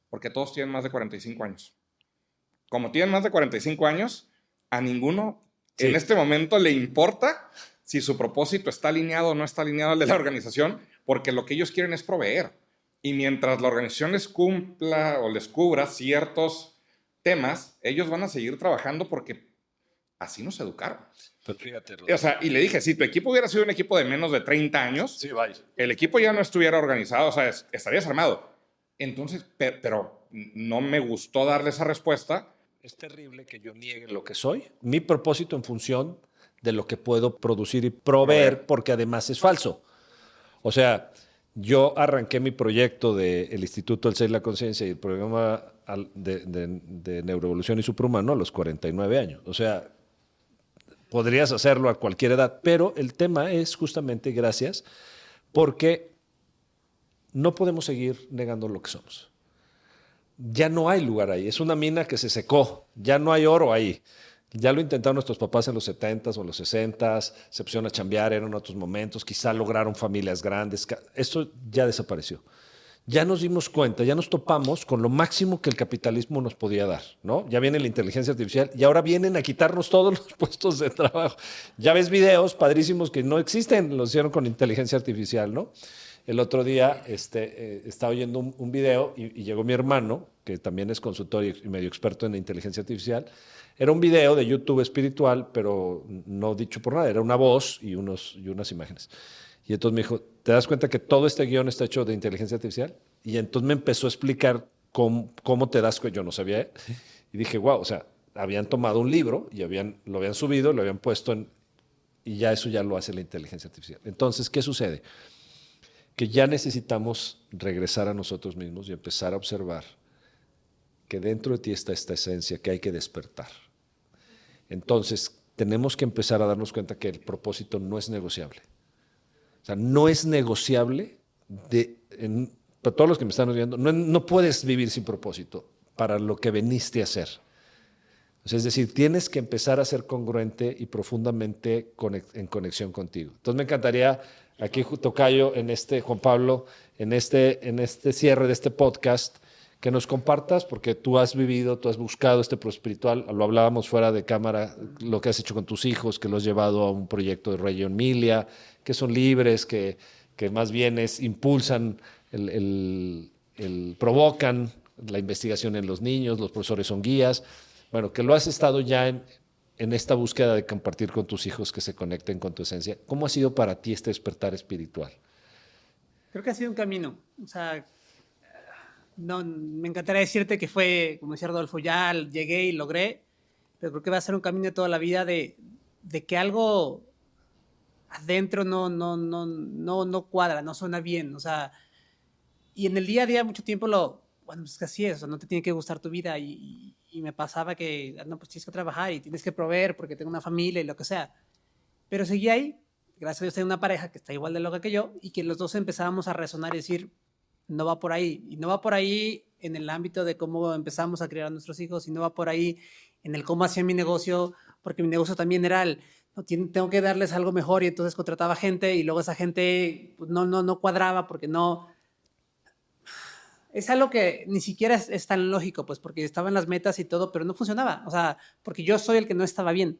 porque todos tienen más de 45 años. Como tienen más de 45 años, a ninguno Sí. en este momento le importa si su propósito está alineado o no está alineado al de la organización, porque lo que ellos quieren es proveer. Y mientras la organización les cumpla o les cubra ciertos temas, ellos van a seguir trabajando porque así nos educaron. Pero fíjate, O sea, y le dije, si tu equipo hubiera sido un equipo de menos de 30 años, sí, vaya. el equipo ya no estuviera organizado, o sea, estarías armado. Entonces, pero no me gustó darle esa respuesta. Es terrible que yo niegue lo que soy, mi propósito en función de lo que puedo producir y proveer, porque además es falso. O sea, yo arranqué mi proyecto del Instituto del Ser y la Conciencia y el programa de Neuroevolución y Superhumano a los 49 años. O sea, podrías hacerlo a cualquier edad, pero el tema es justamente gracias porque no podemos seguir negando lo que somos. Ya no hay lugar ahí, es una mina que se secó, ya no hay oro ahí. Ya lo intentaron nuestros papás en los 70s o en los 60s, se pusieron a chambear, eran otros momentos, quizá lograron familias grandes. Esto ya desapareció. Ya nos dimos cuenta, ya nos topamos con lo máximo que el capitalismo nos podía dar, ¿no? Ya viene la inteligencia artificial y ahora vienen a quitarnos todos los puestos de trabajo. Ya ves videos padrísimos que no existen, los hicieron con inteligencia artificial, ¿no? El otro día estaba oyendo un video y llegó mi hermano, que también es consultor y medio experto en inteligencia artificial. Era un video de YouTube espiritual, pero no dicho por nada, era una voz y unas imágenes. Y entonces me dijo, ¿te das cuenta que todo este guión está hecho de inteligencia artificial? Y entonces me empezó a explicar cómo te das cuenta, yo no sabía. Y dije, wow, o sea, habían tomado un libro y lo habían subido, lo habían puesto y ya eso ya lo hace la inteligencia artificial. Entonces, ¿qué sucede? Que ya necesitamos regresar a nosotros mismos y empezar a observar que dentro de ti está esta esencia que hay que despertar. Entonces, tenemos que empezar a darnos cuenta que el propósito no es negociable. O sea, no es negociable para todos los que me están oyendo, no puedes vivir sin propósito para lo que veniste a hacer. O sea, es decir, tienes que empezar a ser congruente y profundamente en conexión contigo. Entonces me encantaría, aquí tocayo, Juan Pablo, en este cierre de este podcast, que nos compartas, porque tú has vivido, tú has buscado este pro espiritual, lo hablábamos fuera de cámara, lo que has hecho con tus hijos, que lo has llevado a un proyecto de Reggio Emilia, que son libres, que más bien impulsan, provocan la investigación en los niños, los profesores son guías. Bueno, que lo has estado ya en esta búsqueda de compartir con tus hijos que se conecten con tu esencia. ¿Cómo ha sido para ti este despertar espiritual? Creo que ha sido un camino. O sea, no, me encantaría decirte que fue, como decía Rodolfo, ya llegué y logré, pero creo que va a ser un camino de toda la vida de que algo adentro no cuadra, no suena bien. O sea, y en el día a día mucho tiempo bueno, pues que así es, o sea, no te tiene que gustar tu vida y me pasaba que, no, pues tienes que trabajar y tienes que proveer porque tengo una familia y lo que sea. Pero seguí ahí, gracias a Dios tengo una pareja que está igual de loca que yo y que los dos empezábamos a resonar y decir, no va por ahí. Y no va por ahí en el ámbito de cómo empezamos a criar a nuestros hijos, y no va por ahí en el cómo hacía mi negocio, porque mi negocio también era no, tengo que darles algo mejor, y entonces contrataba gente y luego esa gente pues, no cuadraba porque no... Es algo que ni siquiera es tan lógico, pues porque estaban las metas y todo, pero no funcionaba. O sea, porque yo soy el que no estaba bien.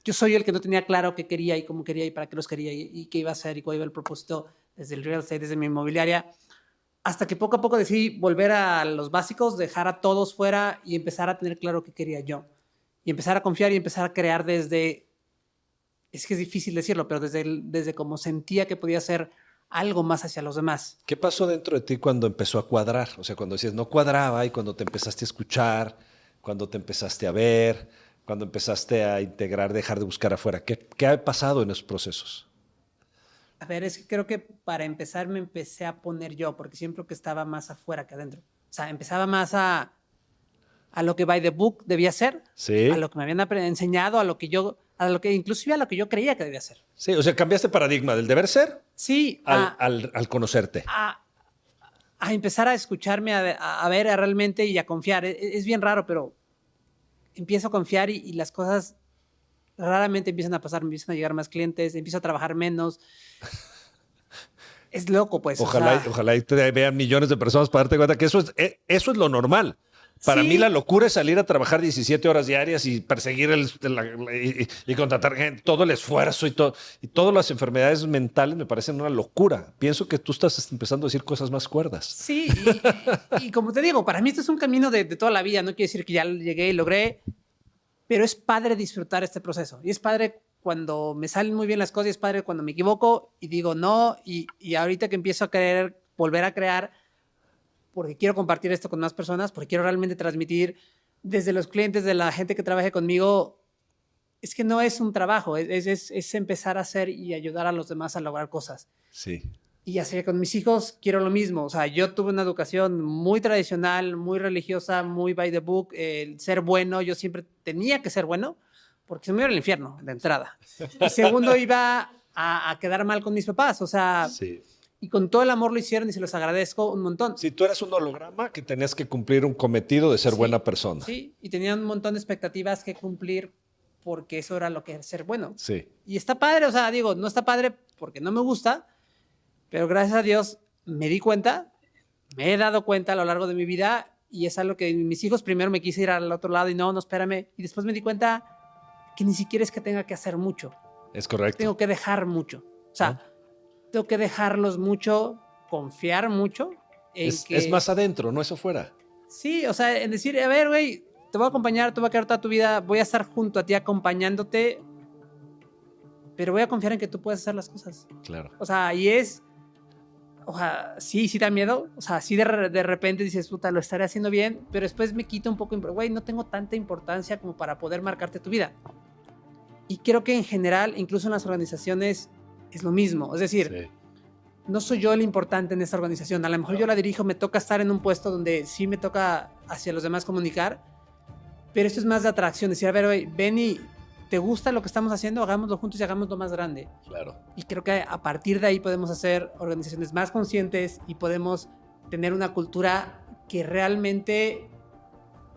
Yo soy el que no tenía claro qué quería y cómo quería y para qué los quería y qué iba a hacer y cuál iba el propósito desde el real estate, desde mi inmobiliaria, hasta que poco a poco decidí volver a los básicos, dejar a todos fuera y empezar a tener claro qué quería yo. Y empezar a confiar y empezar a crear desde... Es que es difícil decirlo, pero desde cómo sentía que podía ser algo más hacia los demás. ¿Qué pasó dentro de ti cuando empezó a cuadrar? O sea, cuando decías no cuadraba y cuando te empezaste a escuchar, cuando te empezaste a ver, cuando empezaste a integrar, dejar de buscar afuera. ¿Qué ha pasado en esos procesos? A ver, es que creo que para empezar me empecé a poner yo, porque siempre que estaba más afuera que adentro. O sea, empezaba más a lo que by the book debía ser, Sí. a lo que me habían enseñado, inclusive a lo que yo creía que debía ser. Sí, o sea, cambiaste paradigma del deber ser Sí, al conocerte. a empezar a escucharme, a ver realmente y a confiar. Es bien raro, pero empiezo a confiar y las cosas raramente empiezan a pasar, me empiezan a llegar más clientes, empiezo a trabajar menos. Es loco, pues. Ojalá y te vean millones de personas para darte cuenta que eso es lo normal. Para Sí. mí la locura es salir a trabajar 17 horas diarias y perseguir y contratar gente, todo el esfuerzo y todas las enfermedades mentales me parecen una locura. Pienso que tú estás empezando a decir cosas más cuerdas. Sí, y como te digo, para mí esto es un camino de toda la vida. No quiere decir que ya llegué y logré, pero es padre disfrutar este proceso. Y es padre cuando me salen muy bien las cosas, y es padre cuando me equivoco y digo no. Y ahorita que empiezo a querer volver a crear, porque quiero compartir esto con más personas, porque quiero realmente transmitir desde los clientes, de la gente que trabaje conmigo, es que no es un trabajo, es empezar a hacer y ayudar a los demás a lograr cosas. Sí. Y así con mis hijos quiero lo mismo. O sea, yo tuve una educación muy tradicional, muy religiosa, muy by the book. El ser bueno, yo siempre tenía que ser bueno, porque si no me iba al infierno, de entrada. Y segundo, iba a quedar mal con mis papás. O sea, Sí. y con todo el amor lo hicieron y se los agradezco un montón. Si tú eras un holograma que tenías que cumplir un cometido de ser Sí, buena persona. Sí, y tenían un montón de expectativas que cumplir porque eso era lo que es ser bueno. Sí. Y está padre, o sea, digo, no está padre porque no me gusta, pero gracias a Dios me di cuenta, me he dado cuenta a lo largo de mi vida y es algo que mis hijos primero me quise ir al otro lado y no, espérame. Y después me di cuenta que ni siquiera es que tenga que hacer mucho, Es correcto. tengo que dejar mucho. O sea, tengo que dejarlos mucho, confiar mucho en que... Es más adentro, no es afuera. Sí, o sea, en decir, a ver, güey, te voy a acompañar, te voy a quedar toda tu vida, voy a estar junto a ti acompañándote, pero voy a confiar en que tú puedes hacer las cosas. Claro. O sea, sí da miedo, o sea, sí de repente dices, puta, lo estaré haciendo bien, pero después me quita un poco, güey, no tengo tanta importancia como para poder marcarte tu vida. Y creo que en general, incluso en las organizaciones, es lo mismo. Es decir, Sí. no soy yo el importante en esta organización. A lo mejor yo la dirijo, me toca estar en un puesto donde sí me toca hacia los demás comunicar, pero esto es más de atracción. Decir, a ver, oye, ven y ¿te gusta lo que estamos haciendo? Hagámoslo juntos y hagámoslo más grande. Claro. Y creo que a partir de ahí podemos hacer organizaciones más conscientes y podemos tener una cultura que realmente,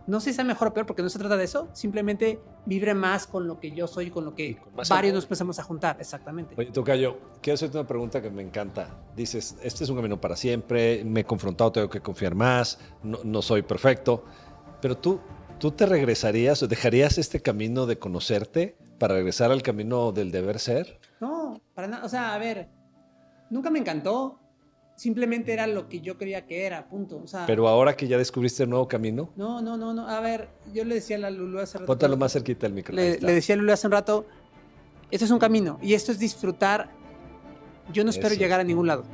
no sé si sea mejor o peor, porque no se trata de eso, simplemente vibre más con lo que yo soy y con lo que con más varios amor. nos empezamos a juntar. Exactamente. Oye, Tocayo, quiero hacerte una pregunta que me encanta. Dices, este es un camino para siempre, me he confrontado, tengo que confiar más, no soy perfecto, pero tú te regresarías o dejarías este camino de conocerte para regresar al camino del deber ser? No, para nada. O sea, a ver, nunca me encantó. Simplemente era lo que yo creía que era, punto. O sea, Pero ahora que ya descubriste el nuevo camino, no. A ver, yo le decía a la Lulu hace rato. póntalo más cerquita del micro. Ahí Le está. decía a Lulu hace un rato, esto es un camino y esto es disfrutar. Yo no espero Eso. llegar a ningún lado.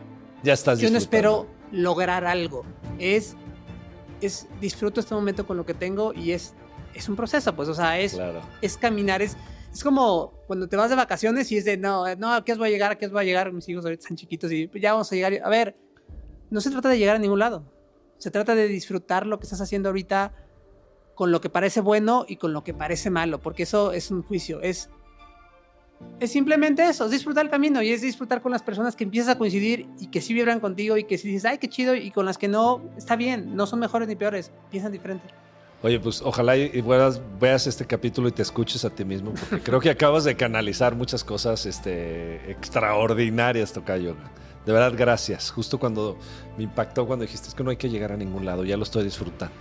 Ya estás Yo no disfrutando. espero lograr algo. Es disfruto este momento con lo que tengo y es un proceso, pues, o sea, es caminar, es como cuando te vas de vacaciones y es de, no, ¿a qué os voy a llegar? ¿A qué os voy a llegar? Mis hijos ahorita están chiquitos y ya vamos a llegar. A ver, no se trata de llegar a ningún lado. Se trata de disfrutar lo que estás haciendo ahorita con lo que parece bueno y con lo que parece malo, porque eso es un juicio. Es simplemente eso, es disfrutar el camino y es disfrutar con las personas que empiezas a coincidir y que sí vibran contigo y que sí dices, ay, qué chido, y con las que no, está bien, no son mejores ni peores, piensan diferente. Oye, pues ojalá y veas este capítulo y te escuches a ti mismo, porque creo que acabas de canalizar muchas cosas extraordinarias, tocayo. De verdad, gracias. Justo cuando me impactó, cuando dijiste, es que no hay que llegar a ningún lado, ya lo estoy disfrutando.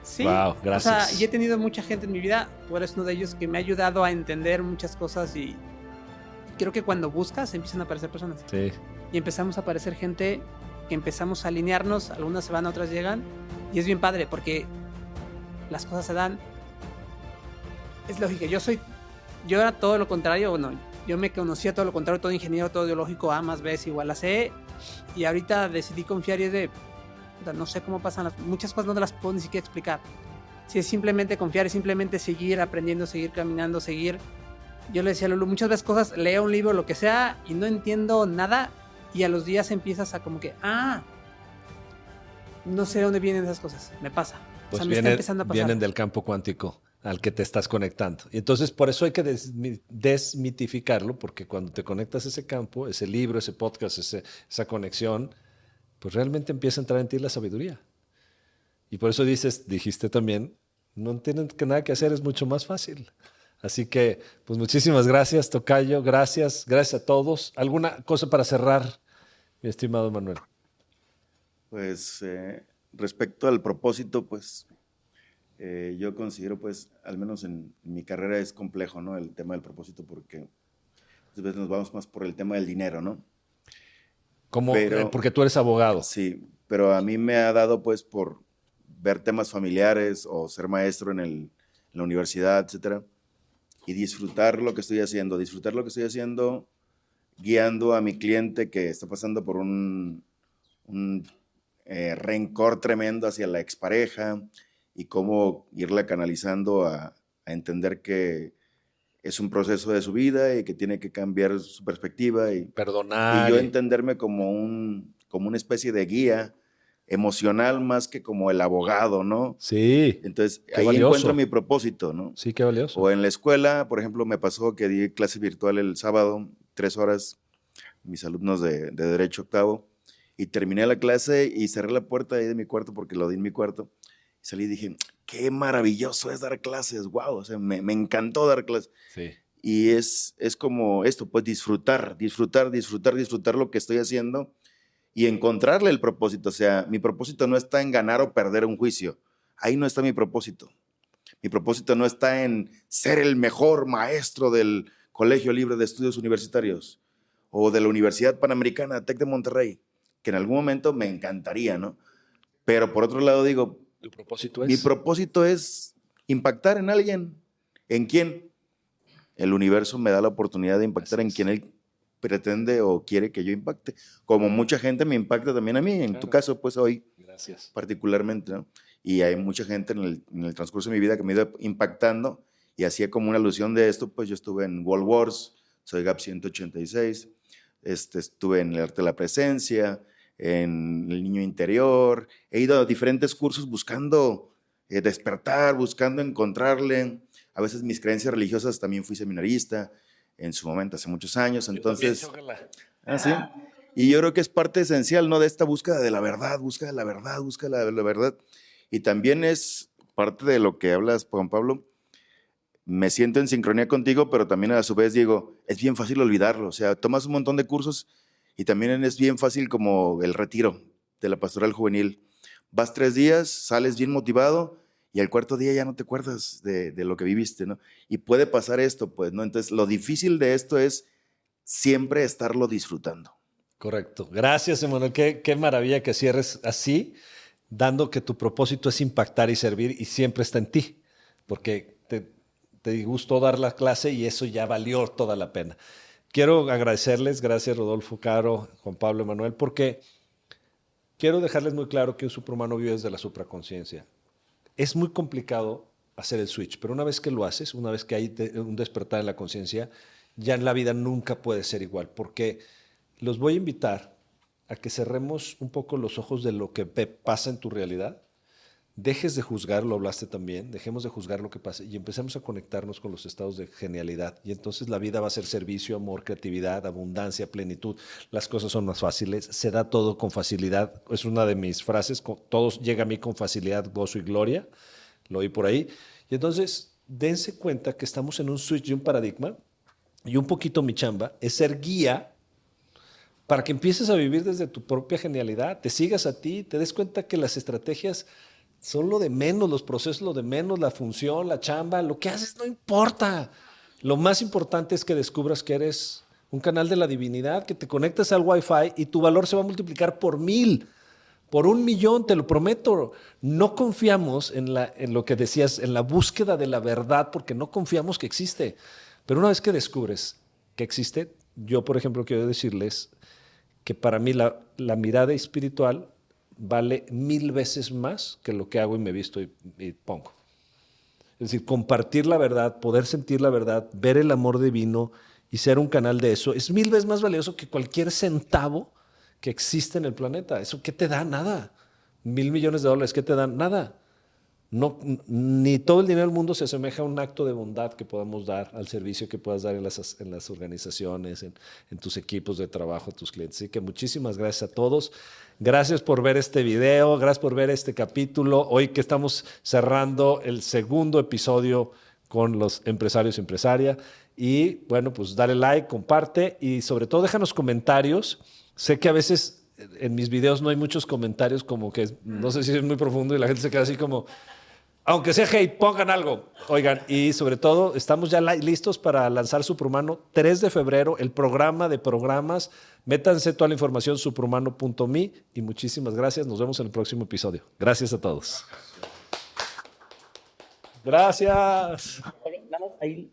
Sí, Wow, gracias. O sea, y he tenido mucha gente en mi vida, tú eres uno de ellos que me ha ayudado a entender muchas cosas y creo que cuando buscas empiezan a aparecer personas. Sí. Y empezamos a aparecer gente que empezamos a alinearnos, algunas se van, otras llegan y es bien padre porque las cosas se dan. Es lógica, yo era todo lo contrario, bueno, yo me conocía todo lo contrario, todo ingeniero, todo ideológico, A más B es igual a C y ahorita decidí confiar y es de... No sé cómo pasan muchas cosas, no te las puedo ni siquiera explicar. Si es simplemente confiar, es simplemente seguir aprendiendo, seguir caminando, seguir. Yo le decía a Lulu, muchas veces cosas, leo un libro, lo que sea, y no entiendo nada, y a los días empiezas a como que, no sé de dónde vienen esas cosas, me pasa. Pues o sea, me está empezando a pasar. Vienen del campo cuántico al que te estás conectando. Y entonces por eso hay que desmitificarlo, porque cuando te conectas a ese campo, ese libro, ese podcast, esa conexión, pues realmente empieza a entrar en ti la sabiduría. Y por eso dijiste también, no tienen nada que hacer, es mucho más fácil. Así que, pues muchísimas gracias, tocayo, gracias a todos. ¿Alguna cosa para cerrar, mi estimado Manuel? Pues respecto al propósito, pues yo considero, pues, al menos en mi carrera es complejo, ¿no? El tema del propósito, porque a veces nos vamos más por el tema del dinero, ¿no? Porque tú eres abogado. Sí, pero a mí me ha dado, pues, por ver temas familiares o ser maestro en la universidad, etcétera, y disfrutar lo que estoy haciendo, guiando a mi cliente que está pasando por un rencor tremendo hacia la expareja y cómo irla canalizando a entender que es un proceso de su vida y que tiene que cambiar su perspectiva y perdonar. Y yo entenderme como una especie de guía emocional más que como el abogado, ¿no? Sí. Entonces, qué ahí valioso. encuentro mi propósito, ¿no? Sí, qué valioso. O en la escuela, por ejemplo, me pasó que di clase virtual el sábado, 3 horas, mis alumnos de Derecho Octavo, y terminé la clase y cerré la puerta ahí de mi cuarto porque lo di en mi cuarto. Y salí y dije, qué maravilloso es dar clases, wow, o sea, me encantó dar clases. Sí. Y es como esto, pues disfrutar lo que estoy haciendo y encontrarle el propósito. O sea, mi propósito no está en ganar o perder un juicio. Ahí no está mi propósito. Mi propósito no está en ser el mejor maestro del Colegio Libre de Estudios Universitarios o de la Universidad Panamericana, TEC de Monterrey, que en algún momento me encantaría, ¿no? Pero por otro lado digo, ¿tu propósito es? Mi propósito es impactar en alguien. ¿En quién? El universo me da la oportunidad de impactar en quien él pretende o quiere que yo impacte. Como mucha gente me impacta también a mí, en tu caso, pues hoy. Gracias. Particularmente, ¿no? Y hay mucha gente en el transcurso de mi vida que me ha ido impactando y hacía como una alusión de esto, pues yo estuve en World Wars, soy GAP 186, estuve en el arte de la presencia, en el niño interior, he ido a diferentes cursos buscando despertar, buscando encontrarle. A veces mis creencias religiosas, también fui seminarista en su momento, hace muchos años. Entonces, yo también, ¿sí? Y yo creo que es parte esencial, ¿no? De esta búsqueda de la verdad, búsqueda de la verdad, búsqueda de la verdad. Y también es parte de lo que hablas, Juan Pablo. Me siento en sincronía contigo, pero también a su vez digo, es bien fácil olvidarlo. O sea, tomas un montón de cursos y también es bien fácil como el retiro de la pastoral juvenil. Vas 3 días, sales bien motivado y al 4.º día ya no te acuerdas de lo que viviste, ¿no? Y puede pasar esto, pues, ¿no? Entonces, lo difícil de esto es siempre estarlo disfrutando. Correcto. Gracias, Emanuel. Qué maravilla que cierres así, dando que tu propósito es impactar y servir y siempre está en ti, porque te gustó dar la clase y eso ya valió toda la pena. Quiero agradecerles, gracias Rodolfo, Caro, Juan Pablo, Emanuel, porque quiero dejarles muy claro que un superhumano vive desde la supraconciencia. Es muy complicado hacer el switch, pero una vez que lo haces, una vez que hay un despertar en la conciencia, ya en la vida nunca puede ser igual, porque los voy a invitar a que cerremos un poco los ojos de lo que pasa en tu realidad, dejes de juzgar, lo hablaste también, dejemos de juzgar lo que pasa y empecemos a conectarnos con los estados de genialidad. Y entonces la vida va a ser servicio, amor, creatividad, abundancia, plenitud. Las cosas son más fáciles, se da todo con facilidad. Es una de mis frases, todo llega a mí con facilidad, gozo y gloria. Lo oí por ahí. Y entonces dense cuenta que estamos en un switch de un paradigma y un poquito mi chamba es ser guía para que empieces a vivir desde tu propia genialidad, te sigas a ti, te des cuenta que las estrategias son lo de menos, los procesos lo de menos, la función, la chamba, lo que haces no importa. Lo más importante es que descubras que eres un canal de la divinidad, que te conectas al Wi-Fi y tu valor se va a multiplicar por 1000, por 1,000,000, te lo prometo. No confiamos en lo que decías, en la búsqueda de la verdad, porque no confiamos que existe. Pero una vez que descubres que existe, yo, por ejemplo, quiero decirles que para mí la mirada espiritual vale 1000 veces más que lo que hago y me visto y pongo. Es decir, compartir la verdad, poder sentir la verdad, ver el amor divino y ser un canal de eso es 1000 veces más valioso que cualquier centavo que existe en el planeta. ¿Eso qué te da? Nada. $1,000,000,000, ¿qué te dan? Nada. No, ni todo el dinero del mundo se asemeja a un acto de bondad que podamos dar, al servicio que puedas dar en las organizaciones, en tus equipos de trabajo, a tus clientes. Así que muchísimas gracias a todos. Gracias por ver este video, gracias por ver este capítulo. Hoy que estamos cerrando el segundo episodio con los empresarios y empresaria. Y bueno, pues dale like, comparte y sobre todo déjanos comentarios. Sé que a veces en mis videos no hay muchos comentarios, como que no sé si es muy profundo y la gente se queda así como... Aunque sea hate, pongan algo. Oigan, y sobre todo, estamos ya listos para lanzar Superhumano 3 de febrero, el programa de programas. Métanse toda la información, superhumano.me. Y muchísimas gracias. Nos vemos en el próximo episodio. Gracias a todos. Gracias. Nada más ahí